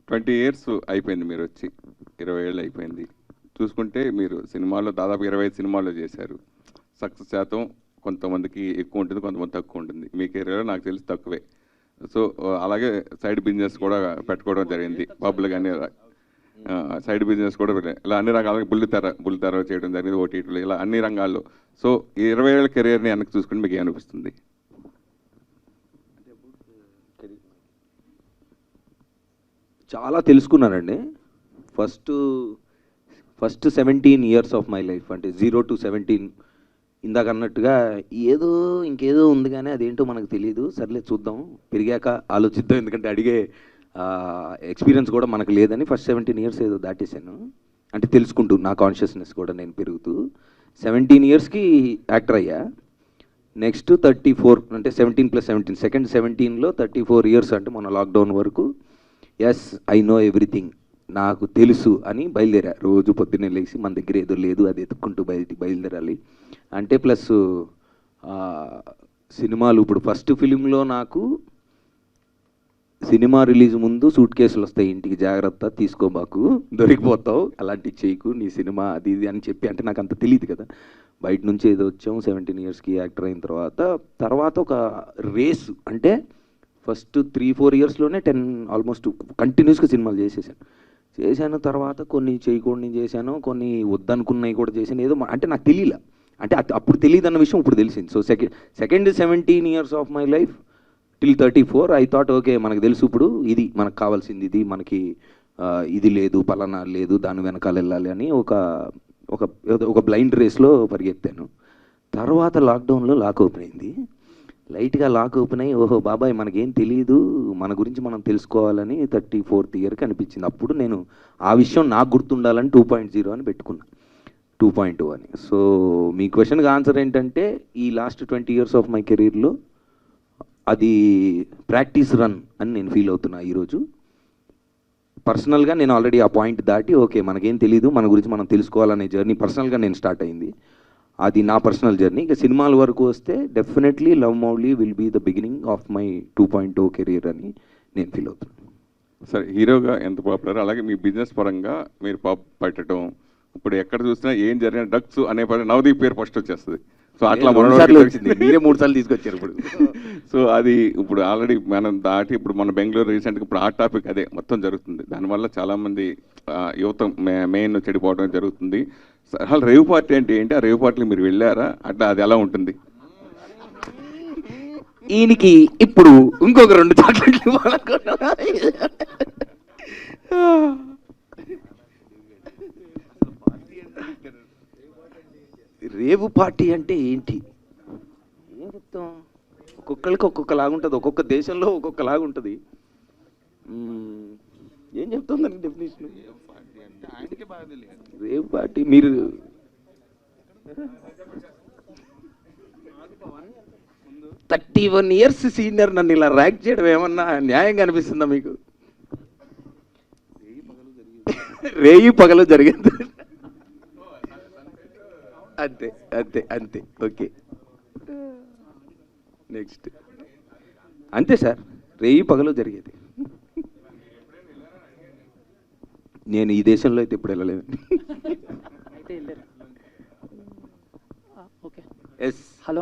20 years అయిపోయింది మీరు వచ్చి, 20 ఏళ్ళు అయిపోయింది. చూసుకుంటే మీరు సినిమాలో దాదాపు 25 సినిమాల్లో చేశారు. సక్సెస్ శాతం కొంతమందికి ఎక్కువ ఉంటుంది, కొంతమంది తక్కువ ఉంటుంది. మీ కెరీర్లో నాకు తెలిసి తక్కువే. సో అలాగే సైడ్ బిజినెస్ కూడా పెట్టుకోవడం జరిగింది. పబ్లు కానీ సైడ్ బిజినెస్ కూడా ఇలా అన్ని రకాలుగా బుల్లితెర చేయడం జరిగింది, ఓటీటీలు, ఇలా అన్ని రంగాల్లో. సో 20 ఏళ్ళ కెరీర్ని వెనక్కి చూసుకుంటే మీకు ఏమనిపిస్తుంది? చాలా తెలుసుకున్నానండి. First 17 years of my life, అంటే 0 to 17, ఇందాక అన్నట్టుగా ఇంకేదో ఉంది కానీ అదేంటో మనకు తెలియదు, సర్లే చూద్దాం, పెరిగాక ఆలోచిద్దాం, ఎందుకంటే అడిగే ఎక్స్పీరియన్స్ కూడా మనకు లేదని ఫస్ట్ 17 years ఏదో దాటేశాను. అంటే తెలుసుకుంటూ నా కాన్షియస్నెస్ కూడా నేను పెరుగుతూ 17 yearsకి యాక్టర్ అయ్యా. నెక్స్ట్ 34, అంటే 17 + 17, సెకండ్ 17లో 34 years, అంటే మన లాక్డౌన్ వరకు ఎస్ ఐ నో ఎవ్రీథింగ్, నాకు తెలుసు అని బయలుదేరా. రోజు పొద్దున్నే లేచి మన దగ్గర ఏదో లేదు అది ఎత్తుక్కుంటూ బయలుదేరాలి అంటే. ప్లస్ సినిమాలు, ఇప్పుడు ఫస్ట్ ఫిలింలో నాకు సినిమా రిలీజ్ ముందు సూట్ కేసులు వస్తాయి, ఇంటికి జాగ్రత్త తీసుకోబాకు, దొరికిపోతావు, అలాంటివి చేయకు, నీ సినిమా అది ఇది అని చెప్పి, అంటే నాకు అంత తెలియదు కదా, బయట నుంచి ఏదో వచ్చాము. 17 yearsకి యాక్టర్ అయిన తర్వాత ఒక రేసు, అంటే ఫస్ట్ 3-4 yearsలోనే 10 ఆల్మోస్ట్ కంటిన్యూస్గా సినిమాలు చేశాను. తర్వాత కొన్ని చేయకూడని చేశాను, కొన్ని వద్దనుకున్నవి కూడా చేశాను. ఏదో అంటే నాకు తెలియలే, అంటే అప్పుడు తెలియదు అన్న విషయం ఇప్పుడు తెలిసింది. So second 17 years of my life till 34 I thought okay, మనకు తెలుసు ఇప్పుడు ఇది మనకు కావాల్సింది, ఇది మనకి ఇది లేదు, పలానా లేదు, దాని వెనకాల వెళ్ళాలి అని ఒక బ్లైండ్ రేస్లో పరిగెత్తాను. తర్వాత లాక్డౌన్లో లాక్ ఓపెన్ అయింది. లైట్గా లాక్ ఓపెన్ అయ్యి, ఓహో బాబాయ్ మనకేం తెలియదు, మన గురించి మనం తెలుసుకోవాలని 34th yearకి అనిపించింది. అప్పుడు నేను ఆ విషయం నాకు గుర్తుండాలని 2.0 అని పెట్టుకున్నా, 2.2 అని. సో మీ క్వశ్చన్కి ఆన్సర్ ఏంటంటే, ఈ లాస్ట్ 20 years ఆఫ్ మై కెరీర్లో అది ప్రాక్టీస్ రన్ అని నేను ఫీల్ అవుతున్నా ఈరోజు. పర్సనల్గా నేను ఆల్రెడీ ఆ పాయింట్ దాటి, ఓకే మనకేం తెలీదు, మన గురించి మనం తెలుసుకోవాలనే జర్నీ పర్సనల్గా నేను స్టార్ట్ అయింది. అది నా పర్సనల్ జర్నీ. ఇక సినిమాల వరకు వస్తే definitely love Mouli will be the beginning of my 2.0 career అని నేను ఫీల్ అవుతున్నాను. సరే, హీరోగా ఎంత పాపులర్, అలాగే మీ బిజినెస్ పరంగా మీరు పాప్ పెట్టడం, ఇప్పుడు ఎక్కడ చూసినా ఏం జరిగిన డ్రగ్స్ అనే నవదీప్ పేరు ఫస్ట్ వచ్చేస్తుంది. సో అట్లా మీరే 3 సార్లు తీసుకొచ్చారు ఇప్పుడు. సో అది ఇప్పుడు ఆల్రెడీ మనం దాటి, ఇప్పుడు మన బెంగళూరు రీసెంట్గా ఇప్పుడు ఆ టాపిక్ అదే మొత్తం జరుగుతుంది. దానివల్ల చాలామంది యువత మెయిన్ చెడిపోవడం జరుగుతుంది. అసలు రేవ్ పార్టీ అంటే ఏంటి? ఆ రేవ్ పార్టీకి మీరు వెళ్ళారా? అట్లా అది ఎలా ఉంటుంది? ఈయనకి ఇప్పుడు ఇంకొక 2 చాక్లెట్లు రేవు పార్టీ అంటే ఏంటి, ఏం చెప్తాం? ఒక్కొక్కరికి ఒక్కొక్కలాగుంటుంది, ఒక్కొక్క దేశంలో ఒక్కొక్కలాగుంటుంది. ఏం చెప్తాం దానికి డెఫినేషన్? రేవ్ పార్టీ మీరు 31 years సీనియర్ నన్ను ఇలా ర్యాక్ చేయడం ఏమన్నా న్యాయంగా అనిపిస్తుందా మీకు? రేయి పగలు జరిగింది, అంతే అంతే అంతే. Okay, next. అంతే సార్, రేయి పగలు జరిగేది. నేను ఈ దేశంలో అయితే ఇప్పుడు వెళ్ళలేదు. ఎస్. హలో.